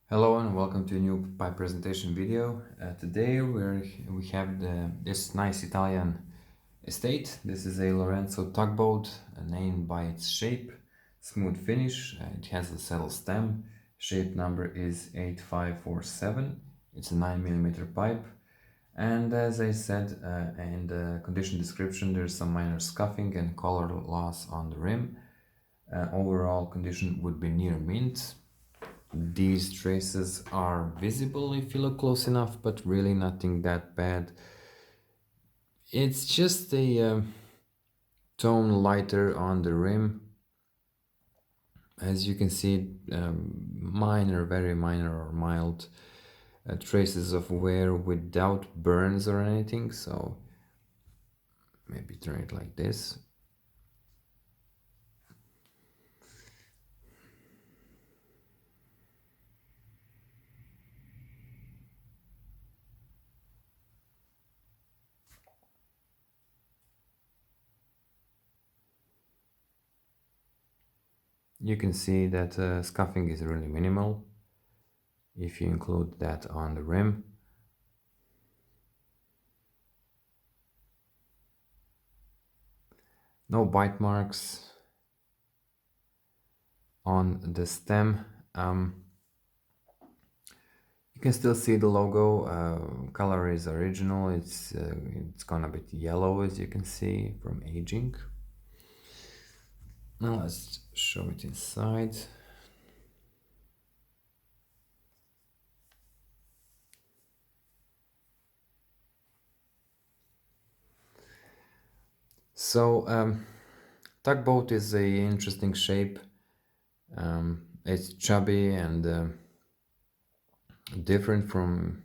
Hello and welcome to a new pipe presentation video. Today we have this nice Italian estate. This is a Lorenzo tugboat, named by its shape, smooth finish. It has a saddle stem. Shape number is 8547. It's a 9mm pipe. And as I said in the condition description, there's some minor scuffing and color loss on the rim. Overall condition would be near mint. These traces are visible if you look close enough, but really nothing that bad. It's just a tone lighter on the rim. As you can see, minor, very minor or mild traces of wear without burns or anything. So maybe turn it like this. You can see that scuffing is really minimal if you include that on the rim. No bite marks on the stem. You can still see the logo. Color is original. It's gone a bit yellow, as you can see from aging. Now let's show it inside. So tugboat is a interesting shape. It's chubby and different from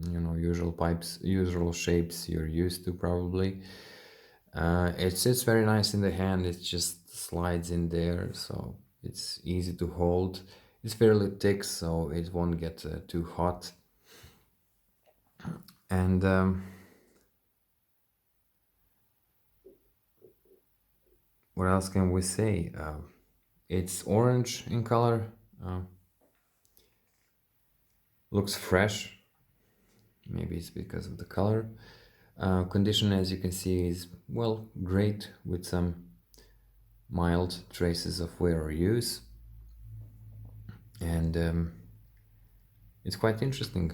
usual shapes you're used to probably. It sits very nice in the hand. It just slides in there, so it's easy to hold. It's fairly thick, so it won't get too hot. And what else can we say? It's orange in color. Looks fresh. Maybe it's because of the color. Condition, as you can see, is, well, great, with some mild traces of wear or use. And it's quite interesting.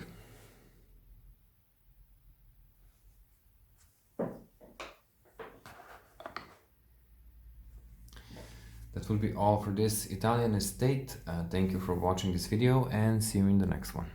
That will be all for this Italian estate. Thank you for watching this video and see you in the next one.